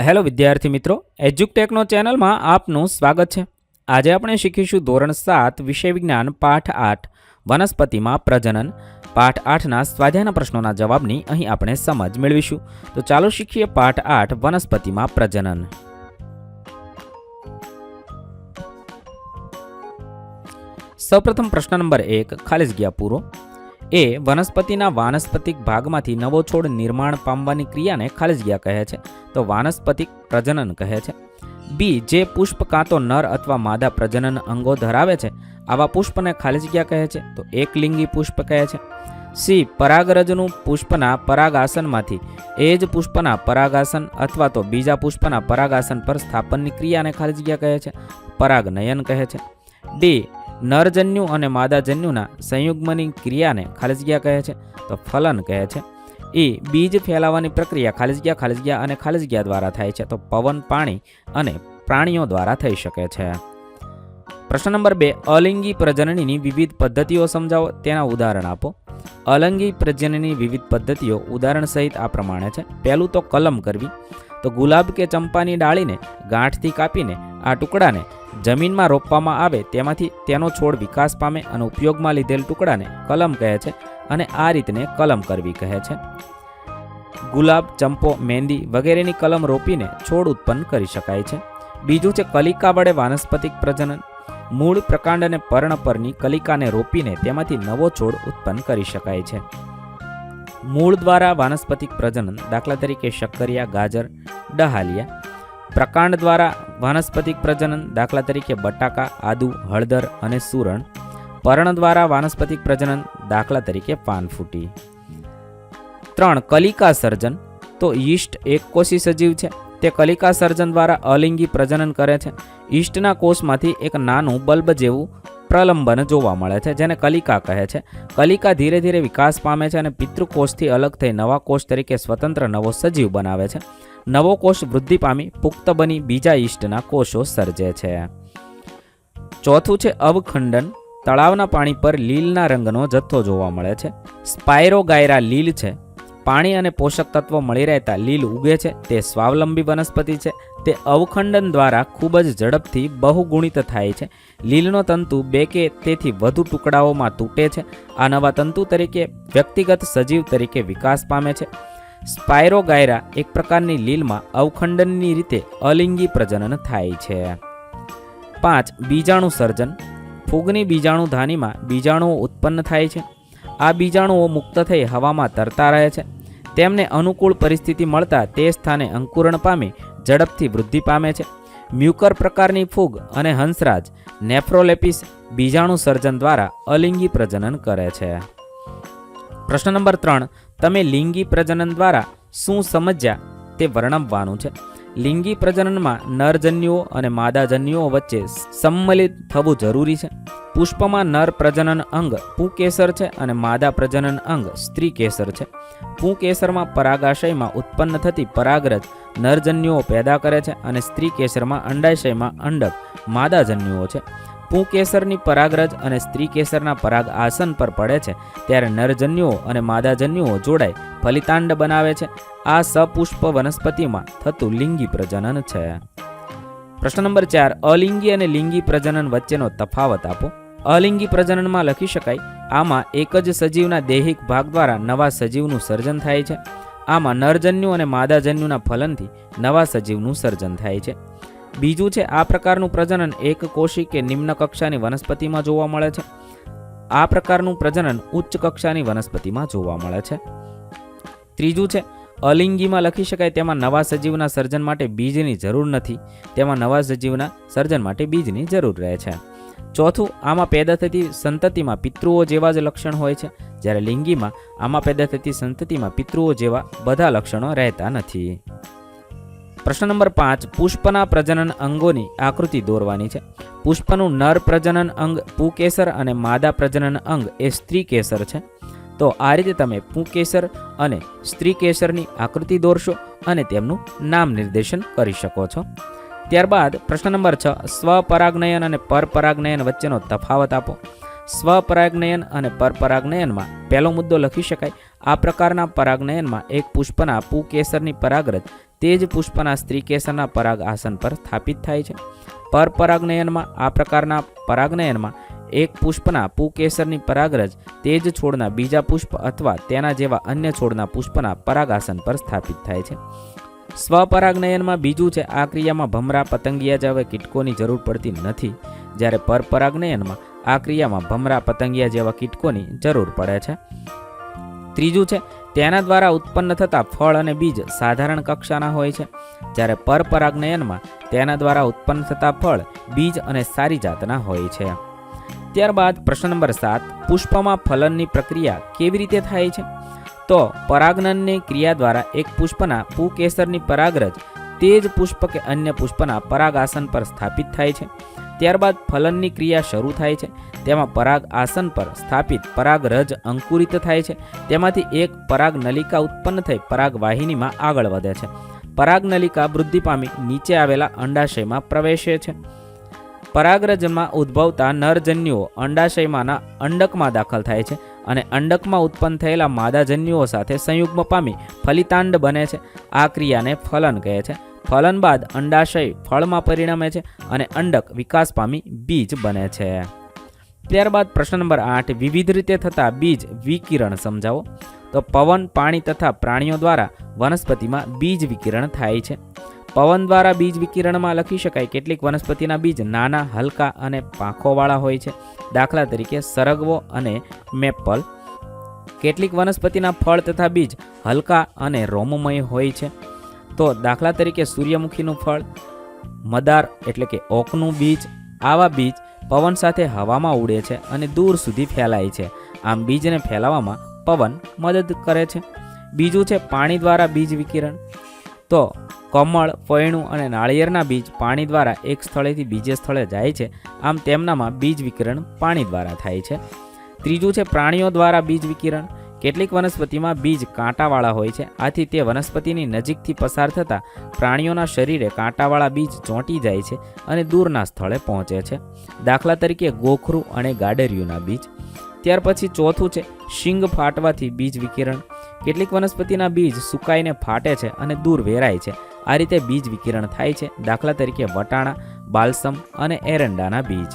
Hello વિદ્યાર્થી મિત્રો, એજ્યુકટેકનો ચેનલમાં આપનું સ્વાગત છે। આજે આપણે શીખીશું ધોરણ 7 વિષય વિજ્ઞાન પાઠ 8 વનસ્પતિમાં પ્રજનન। પાઠ 8ના સ્વાધ્યાયના પ્રશ્નોના જવાબની અહીં આપણે સમજ મેળવીશું। તો ચાલો શીખીએ પાઠ 8 વનસ્પતિમાં પ્રજનન। સૌપ્રથમ પ્રશ્ન નંબર 1 ખાલી જગ્યા પૂરો। એ વનસ્પતિના વાનસ્પતિક ભાગમાંથી નવો છોડ નિર્માણ પામવાની ક્રિયાને ખાલી જગ્યા કહે છે, તો વાનસ્પતિક પ્રજનન કહે છે। બી, જે પુષ્પ કાં તો નર અથવા માદા પ્રજનન અંગો ધરાવે છે આવા પુષ્પને ખાલી જગ્યા કહે છે, તો એકલિંગી પુષ્પ કહે છે। સી, પરાગરજનું પુષ્પના પરાગાસનમાંથી એ જ પુષ્પના પરાગાસન અથવા તો બીજા પુષ્પના પરાગાસન પર સ્થાપનની ક્રિયાને ખાલી જગ્યા કહે છે, પરાગનયન કહે છે। ડી, નરજન્યુ અને માદાજન્યુના સંયુગ્મની ક્રિયાને ખાલી જગ્યા કહે છે, તો ફલન કહે છે। ઈ, બીજ ફેલાવાની પ્રક્રિયા ખાલી જગ્યા અને ખાલી જગ્યા દ્વારા થાય છે, તો પવન, પાણી અને પ્રાણીઓ દ્વારા થઈ શકે છે। પ્રશ્ન નંબર 2 અલિંગી પ્રજનનની વિવિધ પદ્ધતિઓ સમજાવો, તેના ઉદાહરણ આપો। અલિંગી પ્રજનનની વિવિધ પદ્ધતિઓ ઉદાહરણ સહિત આ પ્રમાણે છે। પહેલું તો કલમ કરવી, તો ગુલાબ કે ચંપાની ડાળીને ગાંઠથી કાપીને આ ટુકડાને જમીનમાં રોપવામાં આવે, તેમાંથી તેનો છોડ વિકાસ પામે અને ઉપયોગમાં લીધેલ ટુકડાને કલમ કહે છે અને આ રીતને કલમ કરવી કહે છે। ગુલાબ, ચંપો, મહેંદી વગેરેની કલમ રોપીને છોડ ઉત્પન્ન કરી શકાય છે। બીજું છે કલિકા વડે વાનસ્પતિક પ્રજનન, મૂળ, પ્રકાંડ અને પર્ણ પરની કલિકાને રોપીને તેમાંથી નવો છોડ ઉત્પન્ન કરી શકાય છે। મૂળ દ્વારા વાનસ્પતિક પ્રજનન, દાખલા તરીકે શક્કરિયા, ગાજર, ડહાલિયા। પ્રકાંડ દ્વારા વાનસ્પતિક પ્રજનન, દાખલા તરીકે બટાકા, આદુ, હળદર અને સુરણ। પર્ણ દ્વારા વાનસ્પતિક પ્રજનન, દાખલા તરીકે પાનફૂટી। 3 કલિકા સર્જન, તો યીસ્ટ એક કોષી સજીવ છે, તે કલિકા સર્જન દ્વારા અલિંગી પ્રજનન કરે છે। યીસ્ટના કોષમાંથી એક નાનું બલ્બ જેવું પ્રલંબન જોવા મળે છે, જેને કલિકા કહે છે। કલિકા ધીરે ધીરે વિકાસ પામે છે અને પિતૃકોષથી અલગ થઈ નવા કોષ તરીકે સ્વતંત્ર નવો સજીવ બનાવે છે। નવો કોષ વૃદ્ધિ પામી પુખ્ત બની બીજા યીસ્ટના કોષો સર્જે છે। ચોથું છે અવખંડન, તળાવના પાણી પર લીલના રંગનો જથ્થો જોવા મળે છે। સ્પાયરોગાયરા લીલ છે, પાણી અને પોષક તત્વો મળી રહેતા લીલ ઉગે છે, તે સ્વાવલંબી વનસ્પતિ છે। તે અવખંડન દ્વારા ખૂબ જ ઝડપથી બહુગુણિત થાય છે। લીલનો તંતુ 2 કે તેથી વધુ ટુકડાઓમાં તૂટે છે। આ નવા તંતુ તરીકે વ્યક્તિગત સજીવ તરીકે વિકાસ પામે છે। સ્પાયરોગાયરા એક પ્રકારની લીલમાં અવખંડનની રીતે અલિંગી પ્રજનન થાય છે। 5 બીજાણુ સર્જન, ફૂગની બીજાણુધાનીમાં બીજાણુઓ ઉત્પન્ન થાય છે। આ બીજાણુઓ મુક્ત થઈ હવામાં તરતા રહે છે। તેમને અનુકૂળ પરિસ્થિતિ મળતા તે સ્થાને અંકુરણ પામી ઝડપથી વૃદ્ધિ પામે છે। મ્યુકર પ્રકારની ફૂગ અને હંસરાજ નેફ્રોલેપિસ બીજાણુ સર્જન દ્વારા અલિંગી પ્રજનન કરે છે। પ્રશ્ન નંબર 3 તમે લિંગી પ્રજનન દ્વારા શું સમજ્યા તે વર્ણવવાનું છે। લિંગી પ્રજનનમાં નરજન્યુઓ અને માદાજન્યુઓ વચ્ચે સંમલિત થવું જરૂરી છે। પુષ્પમાં નર પ્રજનન અંગ પુંકેસર છે અને માદા પ્રજનન અંગ સ્ત્રીકેસર છે। પુંકેસરમાં પરાગાશયમાં ઉત્પન્ન થતી પરાગરજ નરજન્યુઓ પેદા કરે છે અને સ્ત્રીકેસરમાં અંડાશયમાં અંડક માદાજન્યુઓ છે। પુંકેસરની પરાગરજ અને સ્ત્રીકેસરના પરાગ આસન પર પડે છે ત્યારે નરજન્યુઓ અને માદાજન્યુઓ જોડાઈ ફલિતાંડ બનાવે છે। આ સપુષ્પ વનસ્પતિમાં થતું લિંગી પ્રજનન છે। પ્રશ્ન નંબર 4 અલિંગી અને લિંગી પ્રજનન વચ્ચેનો તફાવત આપો। અલિંગી પ્રજનનમાં લખી શકાય, આમાં એક જ સજીવના દૈહિક ભાગ દ્વારા નવા સજીવનું સર્જન થાય છે। આમાં નરજન્યુ અને માદાજન્યુના ફલનથી નવા સજીવનું સર્જન થાય છે। બીજું છે આ પ્રકારનું પ્રજનન એક કોષી કે નિમ્ન કક્ષાની વનસ્પતિમાં જોવા મળે છે। આ પ્રકારનું પ્રજનન ઉચ્ચ કક્ષાની વનસ્પતિમાં જોવા મળે છે। ત્રીજું છે અલિંગીમાં લખી શકાય, તેમાં નવા સજીવના સર્જન માટે બીજની જરૂર નથી, તેમાં નવા સજીવના સર્જન માટે બીજની જરૂર રહે છે। ચોથું, આમાં પેદા થતી સંતતિમાં પિતૃઓ જેવા જ લક્ષણ હોય છે, જ્યારે લિંગીમાં આમાં પેદા થતી સંતતિમાં પિતૃઓ જેવા બધા લક્ષણો રહેતા નથી। પ્રશ્ન નંબર 5 પુષ્પના પ્રજનન અંગોની આકૃતિ દોરવાની છે। પુષ્પનું નર પ્રજનન અંગ પુંકેસર અને માદા પ્રજનન અંગ એ સ્ત્રીકેસર છે। તો આ રીતે તમે પુંકેસર અને સ્ત્રીકેસરની આકૃતિ દોરશો અને તેમનું નામ નિર્દેશન કરી શકો છો। ત્યારબાદ પ્રશ્ન નંબર 6 સ્વપરાગનયન અને પરપરાગનયન વચ્ચેનો તફાવત આપો। સ્વપરાગનયન અને પરપરાગનયનમાં પહેલો મુદ્દો લખી શકાય, આ પ્રકારના પરાગનયનમાં એક પુષ્પના પુંકેસરની પરાગરજ તે જ પુષ્પના સ્ત્રીકેસરના પરાગ આસન પર સ્થાપિત થાય છે. પરપરાગનયનમાં આ પ્રકારના પરાગનયનમાં એક પુષ્પના પુકેસરની પરાગરજ તે જ છોડના બીજા પુષ્પ અથવા તેના જેવા અન્ય છોડના પુષ્પના પરાગાસન પર સ્થાપિત થાય છે. સ્વપરાગનયનમાં બીજું છે, આ ક્રિયામાં ભમરા, પતંગિયા જેવા કીટકોની જરૂર પડતી નથી, જ્યારે પરપરાગનયનમાં આ ક્રિયામાં ભમરા, પતંગિયા જેવા કીટકોની જરૂર પડે છે. ત્રીજું છે, તેના દ્વારા ઉત્પન્ન થતા ફળ અને બીજ સાધારણ કક્ષાના હોય છે, જ્યારે પરપરાગનયનમાં તેના દ્વારા ઉત્પન્ન થતા ફળ, બીજ અને સારી જાતના હોય છે. ત્યારબાદ પ્રશ્ન નંબર 7, પુષ્પમાં ફલનની પ્રક્રિયા કેવી રીતે થાય છે? તો પરાગનનની ક્રિયા દ્વારા એક પુષ્પના પુકેસરની પરાગરજ તે જ પુષ્પ કે અન્ય પુષ્પના પરાગાસન પર સ્થાપિત થાય છે. ત્યારબાદ ફલનની ક્રિયા શરૂ થાય છે. તેમાં પરાગ આસન પર સ્થાપિત પરાગરજ અંકુરિત થાય છે. તેમાંથી એક પરાગ નલિકા ઉત્પન્ન થઈ પરાગ વાહિનીમાં આગળ વધે છે. પરાગ નલિકા વૃદ્ધિ પામી નીચે આવેલા અંડાશયમાં પ્રવેશે છે. પરાગરજમાં ઉદ્ભવતા નરજન્યુઓ અંડાશયમાંના અંડકમાં દાખલ થાય છે અને અંડકમાં ઉત્પન્ન થયેલા માદાજન્યુઓ સાથે સંયુગ્મ પામી ફલિતાંડ બને છે. આ ક્રિયાને ફલન કહે છે. ફલન બાદ અંડાશય ફળમાં પરિણમે છે અને અંડક વિકાસ પામી બીજ બને છે. ત્યારબાદ પ્રશ્ન નંબર 8, વિવિધ રીતે થતા બીજ વિકિરણ સમજાવો. તો પવન, પાણી તથા પ્રાણીઓ દ્વારા વનસ્પતિમાં બીજ વિકિરણ થાય છે. પવન દ્વારા બીજ વિકિરણમાં લખી શકાય કેટલીક વનસ્પતિના બીજ નાના, હલકા અને પાંખોવાળા હોય છે. દાખલા તરીકે સરગવો અને મેપલ. કેટલીક વનસ્પતિના ફળ તથા બીજ હલકા અને રોમમય હોય છે. તો દાખલા તરીકે સૂર્યમુખીનું ફળ, મદાર એટલે કે ઓકનું બીજ. આવા બીજ પવન સાથે હવામાં ઉડે છે અને દૂર સુધી ફેલાય છે. આમ બીજને ફેલાવવામાં પવન મદદ કરે છે. બીજું છે પાણી દ્વારા બીજ વિકિરણ. તો કમળ, પૈણું અને નાળિયેરના બીજ પાણી દ્વારા એક સ્થળેથી બીજે સ્થળે જાય છે. આમ તેમનામાં બીજ વિકિરણ પાણી દ્વારા થાય છે. ત્રીજું છે પ્રાણીઓ દ્વારા બીજ વિકિરણ. કેટલીક વનસ્પતિમાં બીજ કાંટાવાળા હોય છે. આથી તે વનસ્પતિની નજીકથી પસાર થતાં પ્રાણીઓના શરીરે કાંટાવાળા બીજ ચોંટી જાય છે અને દૂરના સ્થળે પહોંચે છે. દાખલા તરીકે ગોખરું અને ગાડરિયુંના બીજ. ત્યાર પછી ચોથું છે શીંગ ફાટવાથી બીજ વિકિરણ. કેટલીક વનસ્પતિના બીજ સુકાઈને ફાટે છે અને દૂર વેરાય છે. આ રીતે બીજ વિકિરણ થાય છે. દાખલા તરીકે વટાણા, બાલસમ અને એરંડાના બીજ.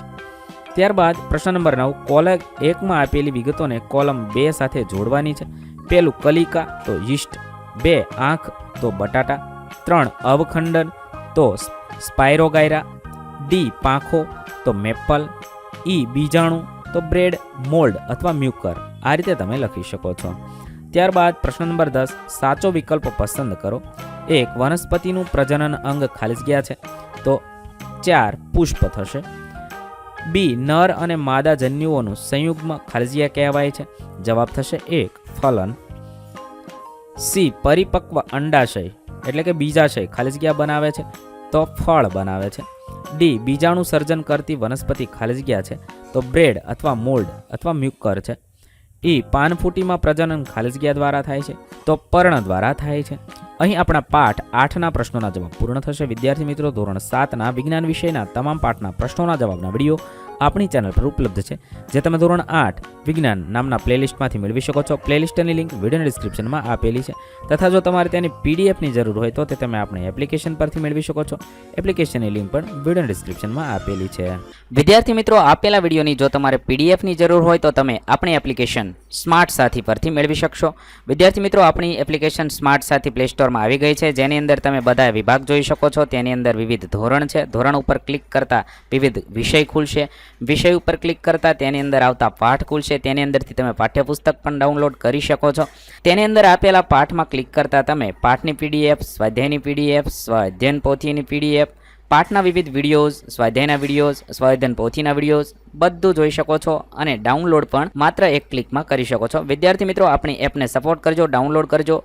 ત્યારબાદ પ્રશ્ન નંબર 9, કોલમ 1માં આપેલી વિગતોને કોલમ 2 સાથે જોડવાની છે. પહેલું કલિકા તો યીસ્ટ, 2 આંખ તો બટાટા, 3 અવખંડન તો સ્પાયરોગાયરા, ડી પાંખો તો મેપલ, ઈ બીજાણુ તો બ્રેડ, મોલ્ડ અથવા મ્યુકર. આ રીતે તમે લખી શકો છો. ત્યારબાદ પ્રશ્ન નંબર 10, સાચો વિકલ્પ પસંદ કરો. 1 વનસ્પતિનું પ્રજનન અંગ ખાલી જગ્યા છે તો 4 પુષ્પ થશે. બી નર અને માદા જન્યુઓનું સંયુગ્મ ખાલી જગ્યા કહેવાય છે. જવાબ થશે 1 ફલન. સી પરિપક્વ અંડાશય એટલે કે બીજાશય ખાલી જગ્યા બનાવે છે તો ફળ બનાવે છે. ડી બીજાણુ સર્જન કરતી વનસ્પતિ ખાલી જગ્યા છે તો બ્રેડ અથવા મોલ્ડ અથવા મ્યુકર છે. ઈ પાનફૂટીમાં પ્રજનન ખાલી જગ્યા દ્વારા થાય છે તો પર્ણ દ્વારા થાય છે. અહીં આપણા પાઠ 8ના પ્રશ્નોના જવાબ પૂર્ણ થશે. વિદ્યાર્થી મિત્રો, ધોરણ 7ના વિજ્ઞાન વિષયના તમામ પાઠના પ્રશ્નોના જવાબના વિડીયો આપણી ચેનલ પર ઉપલબ્ધ છે, જે તમે ધોરણ 8 વિજ્ઞાન નામના પ્લેલિસ્ટમાંથી મેળવી શકો છો. પ્લેલિસ્ટની લિંક વિડીયોની ડિસ્ક્રિપ્શનમાં આપેલી છે. તથા જો તમારે તેની પીડીએફની જરૂર હોય તો તે તમે આપણી એપ્લિકેશન પરથી મેળવી શકો છો. એપ્લિકેશનની લિંક પણ વિડીયોની ડિસ્ક્રિપ્શનમાં આપેલી છે. વિદ્યાર્થી મિત્રો, આપેલા વિડીયોની જો તમારે પીડીએફની જરૂર હોય તો તમે આપણી એપ્લિકેશન સ્માર્ટ સાથી પરથી મેળવી શકશો. વિદ્યાર્થી મિત્રો, આપણી એપ્લિકેશન સ્માર્ટ સાથી પ્લે સ્ટોરમાં આવી ગઈ છે, જેની અંદર તમે બધા વિભાગ જોઈ શકો છો. તેની અંદર વિવિધ ધોરણ છે. ધોરણ ઉપર ક્લિક કરતાં વિવિધ વિષય ખુલશે. વિષય ઉપર ક્લિક કરતાં તેની અંદર આવતા પાઠ ખુલશે. તેની અંદરથી તમે પાઠ્યપુસ્તક પણ ડાઉનલોડ કરી શકો છો. તેની અંદર આપેલા પાઠમાં ક્લિક કરતાં તમે પાઠની પીડીએફ, સ્વાધ્યાયની પીડીએફ, સ્વાધ્યાયન પોથીની પીડીએફ, પાઠના વિવિધ વિડીયોઝ, સ્વાધ્યાયના વિડીયોઝ, સ્વાધ્યાયન પોથીના વિડીયોઝ બધું જોઈ શકો છો અને ડાઉનલોડ પણ માત્ર એક ક્લિકમાં કરી શકો છો. વિદ્યાર્થી મિત્રો, આપણી એપને સપોર્ટ કરજો, ડાઉનલોડ કરજો.